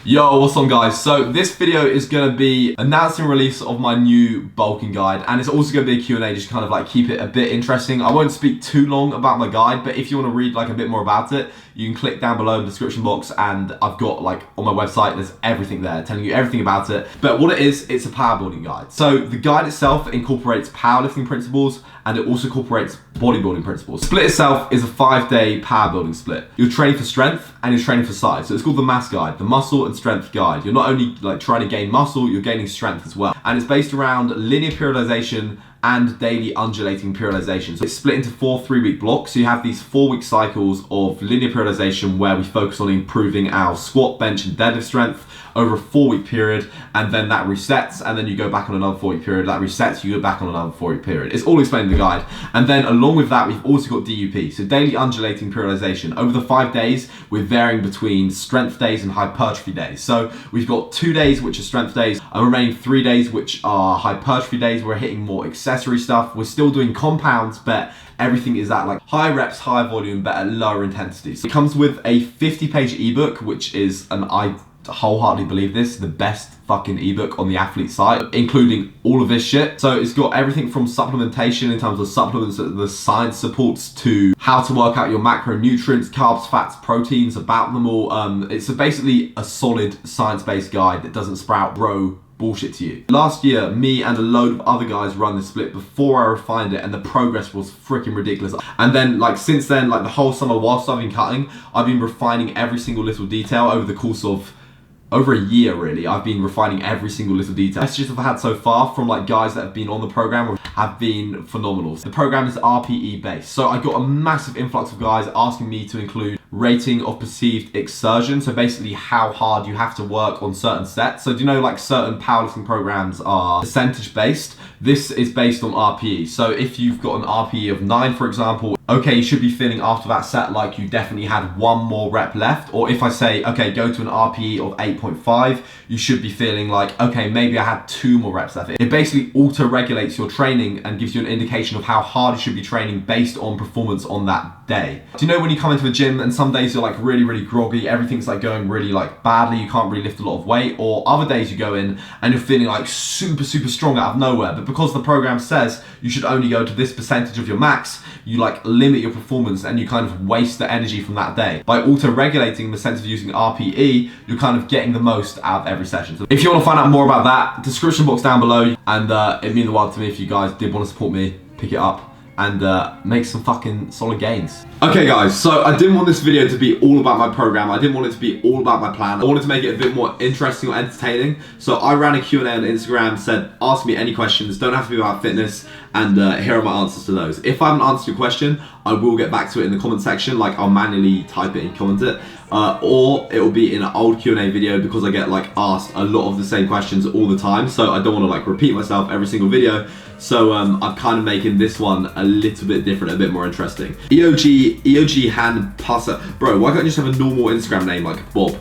Yo, what's on guys? So this video is going to be announcing release of my new bulking guide, and it's also going to be a Q&A, just kind of like keep it a bit interesting. I won't speak too long about my guide, but if you want to read like a bit more about it, you can click down below in the description box, and I've got like on my website, there's everything there telling you everything about it. But what it is, it's a powerbuilding guide. So the guide itself incorporates powerlifting principles, and it also incorporates bodybuilding principles. The split itself is a 5-day powerbuilding split. You're training for strength and you're training for size. So it's called the mass guide, the muscle and strength guide. You're not only like trying to gain muscle, you're gaining strength as well. And it's based around linear periodization and daily undulating periodization. So it's split into 4 3-week blocks. So you have these 4-week cycles of linear periodization where we focus on improving our squat, bench, and deadlift strength over a 4-week period, and then that resets, and then you go back on another 4-week period, that resets, you go back on another 4-week period. It's all explained in the guide. And then along with that, we've also got DUP, so daily undulating periodization. Over the 5 days, we're varying between strength days and hypertrophy days. So we've got 2 days, which are strength days, and remaining 3 days, which are hypertrophy days. We're hitting more accessory stuff. We're still doing compounds, but everything is at like high reps, high volume, but at lower intensities. It comes with a 50-page ebook, which is I wholeheartedly believe this, the best fucking ebook on the athlete site, including all of this shit. So it's got everything from supplementation in terms of supplements that the science supports to how to work out your macronutrients, carbs, fats, proteins, about them all. It's basically a solid science-based guide that doesn't sprout bro bullshit to you. Last year, me and a load of other guys run this split before I refined it, and the progress was freaking ridiculous. And then like since then, like the whole summer whilst I've been cutting, I've been refining every single little detail over the course of over a year really. I've been refining every single little detail. Messages I've had so far from like guys that have been on the program have been phenomenal. The program is RPE based, so I got a massive influx of guys asking me to include rating of perceived exertion, so basically how hard you have to work on certain sets. So do you know like certain powerlifting programs are percentage based? This is based on RPE. So if you've got an RPE of 9, for example, okay, you should be feeling after that set like you definitely had 1 more rep left. Or if I say, okay, go to an RPE of 8.5, you should be feeling like, okay, maybe I had 2 more reps left. It basically auto-regulates your training and gives you an indication of how hard you should be training based on performance on that day. Do you know when you come into a gym and some days you're like really groggy, everything's like going really like badly, you can't really lift a lot of weight, or other days you go in and you're feeling like super strong out of nowhere, but because the program says you should only go to this percentage of your max, you like limit your performance and you kind of waste the energy from that day. By auto-regulating in the sense of using RPE, you're kind of getting the most out of every session. So if you want to find out more about that, description box down below, and it'd mean the world to me if you guys did want to support me, pick it up, and make some fucking solid gains. Okay guys, so I didn't want this video to be all about my program. I didn't want it to be all about my plan. I wanted to make it a bit more interesting or entertaining. So I ran a Q&A on Instagram, said ask me any questions, don't have to be about fitness, and here are my answers to those. If I haven't answered your question, I will get back to it in the comment section, like I'll manually type it and comment it. Or it will be in an old Q&A video because I get like asked a lot of the same questions all the time, so I don't want to like repeat myself every single video. So I'm kind of making this one a little bit different, a bit more interesting. EOG hand passer. Bro, why can't you just have a normal Instagram name like Bob?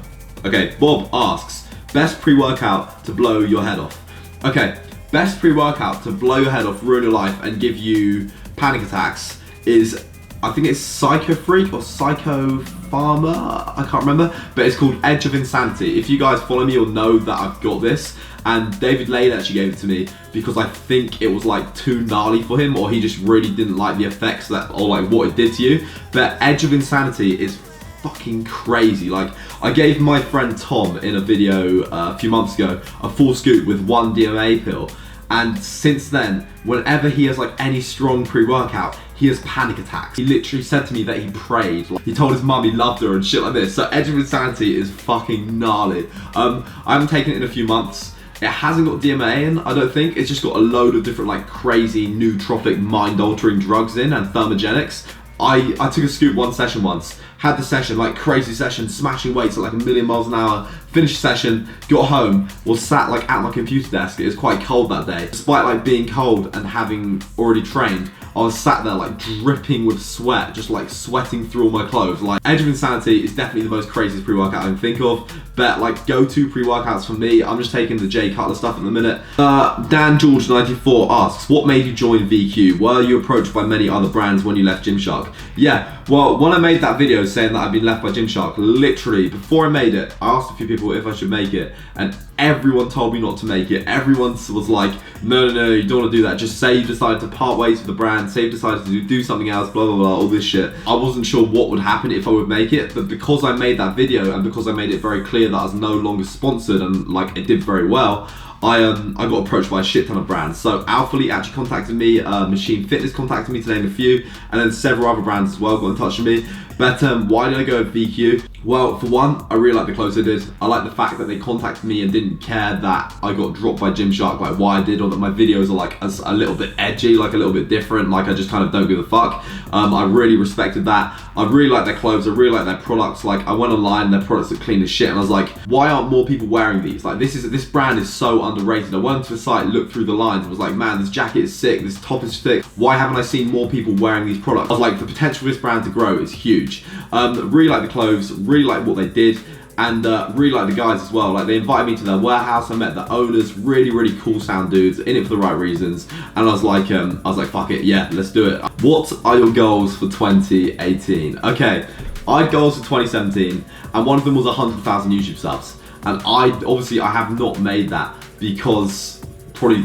Okay, Bob asks, best pre-workout to blow your head off. Okay, best pre-workout to blow your head off, ruin your life, and give you panic attacks is, I think it's Psycho Freak or Psycho Farmer, I can't remember, but it's called Edge of Insanity. If you guys follow me, you'll know that I've got this, and David Lane actually gave it to me because I think it was like too gnarly for him, or he just really didn't like the effects that, or like what it did to you. But Edge of Insanity is fucking crazy. Like I gave my friend Tom in a video a few months ago a full scoop with 1 DMA pill, and since then, whenever he has like any strong pre-workout, he has panic attacks. He literally said to me that he prayed. Like, he told his mum he loved her and shit like this. So Edge of Insanity is fucking gnarly. I haven't taken it in a few months. It hasn't got DMA in, I don't think. It's just got a load of different like crazy nootropic mind-altering drugs in and thermogenics. I took a scoop 1 session once, had the session, like crazy session, smashing weights at like 1,000,000 miles an hour, finished the session, got home, was sat like at my computer desk. It was quite cold that day. Despite like being cold and having already trained, I was sat there like dripping with sweat, just like sweating through all my clothes. Like, Edge of Insanity is definitely the most craziest pre-workout I can think of, but like go-to pre-workouts for me, I'm just taking the Jay Cutler stuff in a minute. Dan George 94 asks, what made you join VQ? Were you approached by many other brands when you left Gymshark? Yeah, well, when I made that video saying that I'd been left by Gymshark, literally before I made it, I asked a few people if I should make it, and everyone told me not to make it. Everyone was like, no, you don't want to do that. Just say you decided to part ways with the brand, say you decided to do something else, blah, blah, blah, all this shit. I wasn't sure what would happen if I would make it, but because I made that video and because I made it very clear that I was no longer sponsored and like it did very well, I got approached by a shit ton of brands. So Alpha Elite actually contacted me, Machine Fitness contacted me to name a few, and then several other brands as well got in touch with me. But why did I go with VQ? Well, for one, I really like the clothes they did. I like the fact that they contacted me and didn't care that I got dropped by Gymshark, like why I did, or that my videos are like a little bit edgy, like a little bit different, like I just kind of don't give a fuck. I really respected that. I really like their clothes, I really like their products. Like, I went online and their products are clean as shit, and I was like, why aren't more people wearing these? Like, this brand is so underrated. I went to the site, looked through the lines, and was like, man, this jacket is sick, this top is thick. Why haven't I seen more people wearing these products? I was like, the potential for this brand to grow is huge. Really like the clothes, really like what they did, and really like the guys as well. Like, they invited me to their warehouse, I met the owners, really cool sound dudes, in it for the right reasons, and I was like, fuck it, yeah, let's do it. What are your goals for 2018? Okay, I had goals for 2017, and one of them was 100,000 YouTube subs, and I have not made that because, to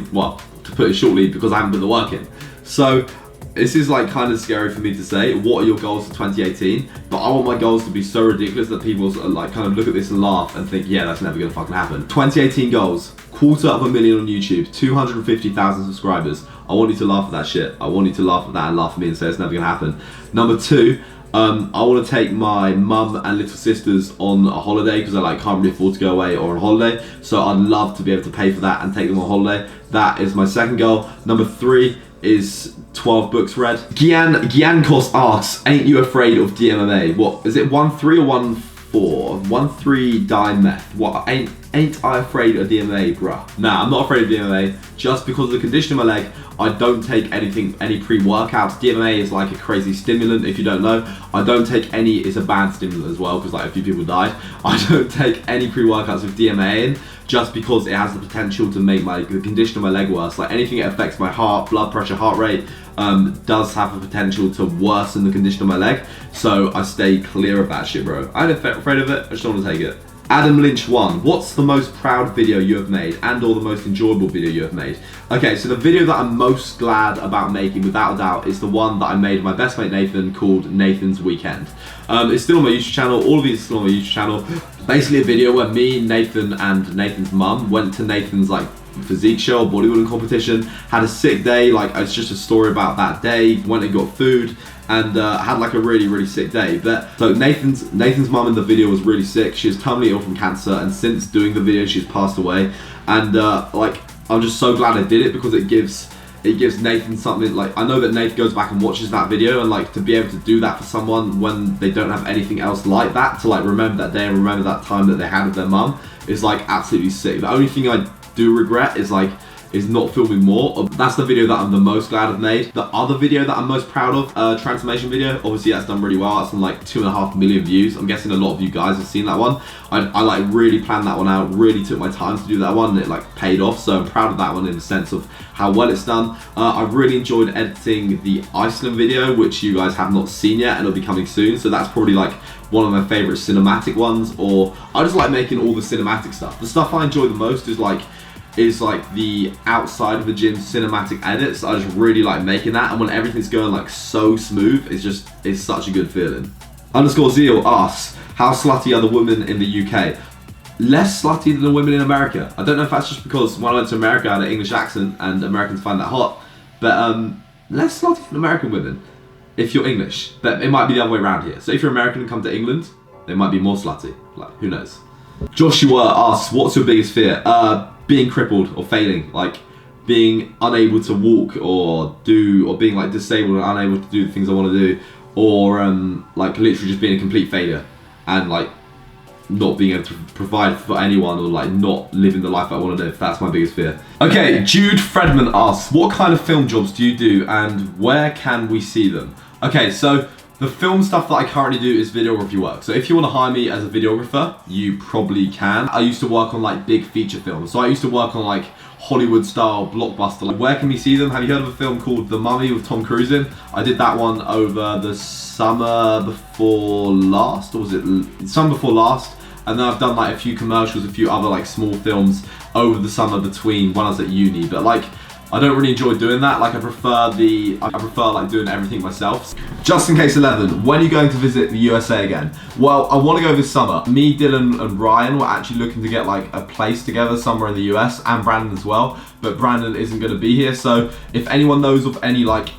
put it shortly, because I haven't put the work in. So this is like kind of scary for me to say, what are your goals for 2018? But I want my goals to be so ridiculous that people like kind of look at this and laugh and think, yeah, that's never gonna fucking happen. 2018 goals, 250,000 on YouTube, 250,000 subscribers. I want you to laugh at that shit. I want you to laugh at that and laugh at me and say it's never gonna happen. Number 2, I want to take my mum and little sisters on a holiday because I can't really afford to go away or on holiday. So I'd love to be able to pay for that and take them on holiday. That is my second goal. Number 3 is 12 books read. Giankos asks, ain't you afraid of DMMA? What is it, 1-3 or 1-4? 1-3 die meth. What, ain't I afraid of DMMA, bruh? Nah, I'm not afraid of DMMA. Just because of the condition of my leg, I don't take any pre-workouts. DMMA is like a crazy stimulant, if you don't know. I don't take any, it's a bad stimulant as well, because like a few people died. I don't take any pre-workouts with DMMA in, just because it has the potential to make the condition of my leg worse. Like, anything that affects my heart, blood pressure, heart rate, does have the potential to worsen the condition of my leg. So I stay clear of that shit, bro. I'm afraid of it, I just don't want to take it. Adam Lynch 1, what's the most proud video you have made and or the most enjoyable video you have made? Okay, so the video that I'm most glad about making, without a doubt, is the one that I made with my best mate Nathan, called Nathan's Weekend. It's still on my YouTube channel, all of these are still on my YouTube channel. Basically a video where me, Nathan, and Nathan's mum went to Nathan's physique show or bodybuilding competition, had a sick day, it's just a story about that day, went and got food, and had a really sick day. But so Nathan's mum in the video was really sick. She was terminally ill from cancer, and since doing the video she's passed away. And I'm just so glad I did it, because it gives Nathan something. I know that Nathan goes back and watches that video, and to be able to do that for someone when they don't have anything else like that, to remember that day and remember that time that they had with their mum, is absolutely sick. The only thing I do regret is not filming more. That's the video that I'm the most glad I've made. The other video that I'm most proud of, transformation video, obviously that's done really well. It's on 2.5 million views. I'm guessing a lot of you guys have seen that one. I really planned that one out, really took my time to do that one, and it paid off. So I'm proud of that one in the sense of how well it's done. I really enjoyed editing the Iceland video, which you guys have not seen yet, and it'll be coming soon. So that's probably one of my favorite cinematic ones. Or I just like making all the cinematic stuff. The stuff I enjoy the most is the outside of the gym cinematic edits. I just really like making that, and when everything's going so smooth, it's such a good feeling. _Zeal asks, how slutty are the women in the UK? Less slutty than the women in America. I don't know if that's just because when I went to America I had an English accent and Americans find that hot, but less slutty than American women if you're English. But it might be the other way around here. So if you're American and come to England, they might be more slutty. Who knows? Joshua asks, what's your biggest fear? Being crippled or failing, being unable to walk or being disabled and unable to do the things I want to do, or literally just being a complete failure and not being able to provide for anyone, or like not living the life I want to live. That's my biggest fear. Okay, Jude Fredman asks, what kind of film jobs do you do and where can we see them? Okay, so the film stuff that I currently do is video review work. So if you want to hire me as a videographer, you probably can. I used to work on like big feature films. So I used to work on like Hollywood style blockbuster. Like, where can we see them? Have you heard of a film called The Mummy with Tom Cruise in? I did that one over the summer before last, or was it summer before last? And then I've done like a few commercials, a few other like small films over the summer between when I was at uni. But like, I don't really enjoy doing that. Like I prefer like doing everything myself. Just in case 11, when are you going to visit the USA again? Well, I want to go this summer. Me, Dylan and Ryan were actually looking to get like a place together somewhere in the US, and Brandon as well, but Brandon isn't going to be here. So if anyone knows of any like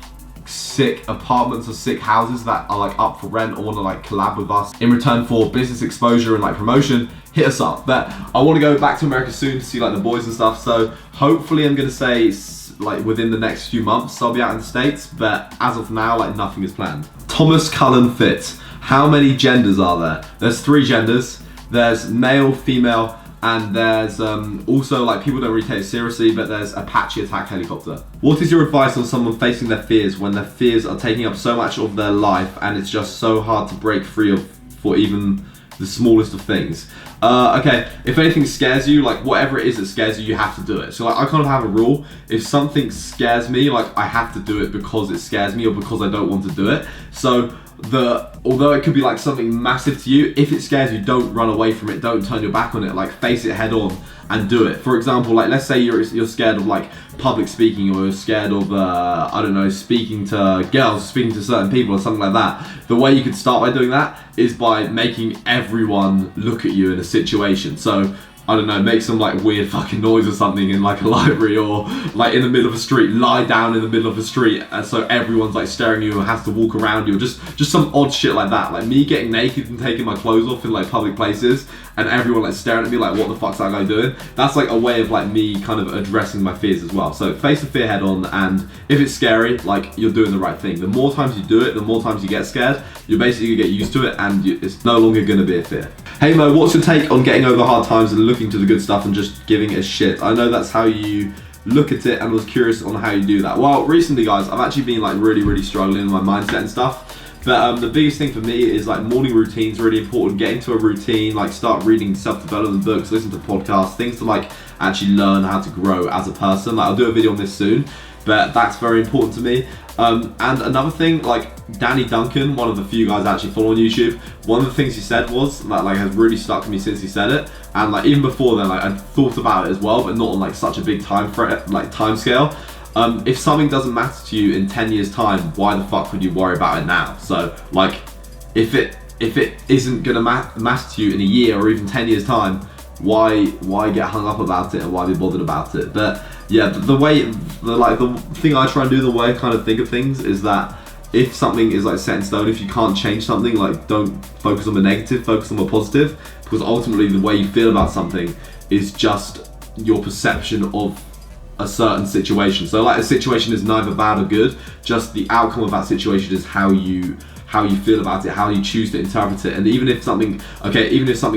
sick apartments or sick houses that are like up for rent or want to like collab with us in return for business exposure and like promotion, hit us up. But I want to go back to America soon to see like the boys and stuff, so hopefully I'm going to say like within the next few months I'll be out in the States, but as of now like nothing is planned. Thomas Cullen Fitz, how many genders are there? There's 3 genders. There's male, female, and there's also like people don't really take it seriously, but there's Apache attack helicopter. What is your advice on someone facing their fears when their fears are taking up so much of their life and it's just so hard to break free of for even the smallest of things? Okay, if anything scares you, like whatever it is that scares you, you have to do it. So like I kind of have a rule. If something scares me, like I have to do it because it scares me or because I don't want to do it. So although it could be like something massive to you, if it scares you, don't run away from it, don't turn your back on it, like face it head on and do it. For example, like let's say you're scared of like public speaking, or you're scared of I don't know, speaking to girls, speaking to certain people or something like that. The way you could start by doing that is by making everyone look at you in a situation. So I don't know, make some like weird fucking noise or something in like a library, or like in the middle of a street, lie down in the middle of a street, and so everyone's like staring at you and has to walk around you, or just some odd shit like that. Like me getting naked and taking my clothes off in like public places and everyone like staring at me like, what the fuck's that guy doing? That's like a way of like me kind of addressing my fears as well. So face the fear head on, and if it's scary, like you're doing the right thing. The more times you do it, the more times you get scared, you're basically gonna get used to it, and it's no longer gonna be a fear. Hey Mo, what's your take on getting over hard times and looking to the good stuff and just giving it a shit? I know that's how you look at it, and was curious on how you do that. Well, recently guys, I've actually been like really struggling in my mindset and stuff. But the biggest thing for me is like morning routine's really important. Get into a routine, like start reading self-development books, listen to podcasts, things to like actually learn how to grow as a person. Like I'll do a video on this soon, but that's very important to me. And another thing, like Danny Duncan, one of the few guys I actually follow on YouTube, one of the things he said was that like has really stuck to me since he said it. And like even before then, like I thought about it as well, but not on like such a big time scale. If something doesn't matter to you in 10 years time, why the fuck would you worry about it now? So like if it isn't gonna matter to you in a year or even 10 years time, why get hung up about it and why be bothered about it? But yeah, the thing I try and do, the way I kind of think of things is that if something is like set in stone, if you can't change something, like don't focus on the negative, focus on the positive, because ultimately the way you feel about something is just your perception of a certain situation. So like a situation is neither bad or good, just the outcome of that situation is how you feel about it, how you choose to interpret it. And even if something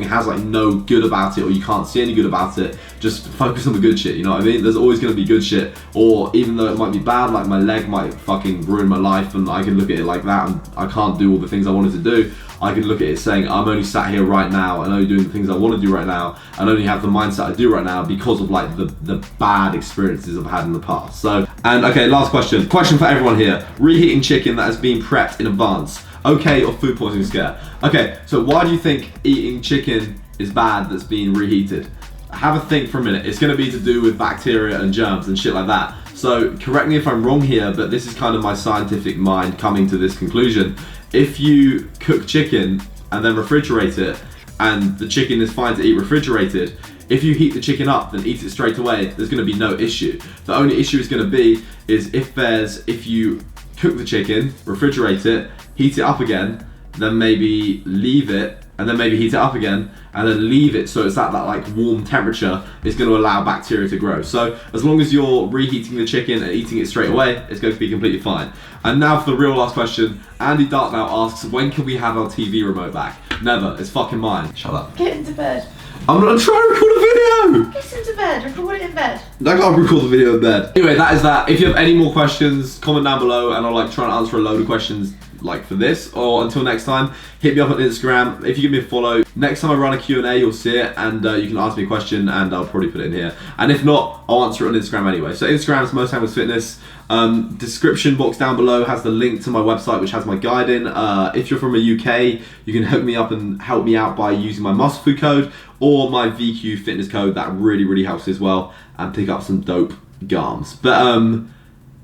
has like no good about it, or you can't see any good about it, just focus on the good shit, you know what I mean? There's always gonna be good shit. Or even though it might be bad, like my leg might fucking ruin my life, and I can look at it like that, and I can't do all the things I wanted to do, I can look at it saying, I'm only sat here right now and only doing the things I want to do right now, and only have the mindset I do right now because of like the bad experiences I've had in the past. So, and okay, last question for everyone here. Reheating chicken that has been prepped in advance, okay, or food poisoning scare? Okay, so why do you think eating chicken is bad that's been reheated? Have a think for a minute. It's gonna be to do with bacteria and germs and shit like that. So correct me if I'm wrong here, but this is kind of my scientific mind coming to this conclusion. If you cook chicken and then refrigerate it, and the chicken is fine to eat refrigerated, if you heat the chicken up and eat it straight away, there's gonna be no issue. The only issue is gonna be is if you cook the chicken, refrigerate it, heat it up again, then maybe leave it, and then maybe heat it up again, and then leave it so it's at that like warm temperature, it's going to allow bacteria to grow. So as long as you're reheating the chicken and eating it straight away, it's going to be completely fine. And now for the real last question, Andy Dartnow asks, when can we have our TV remote back? Never. It's fucking mine. Shut up. Get into bed. I'm trying to record a video. Get into bed. Record it in bed. I can't record the video in bed. Anyway, that is that. If you have any more questions, comment down below and I'll like try and answer a load of questions like for this. Or until next time, hit me up on Instagram. If you give me a follow, next time I run a Q&A, you'll see it and you can ask me a question and I'll probably put it in here. And if not, I'll answer it on Instagram anyway. So Instagram is MOSAMPIZZA. Description box down below has the link to my website, which has my guide in. If you're from the UK, you can hook me up and help me out by using my Musclefood code or my VQ fitness code. That really helps as well, and pick up some dope garms. But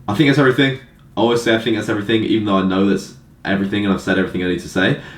I think that's everything. I always say I think that's everything, even though I know that's everything and I've said everything I need to say.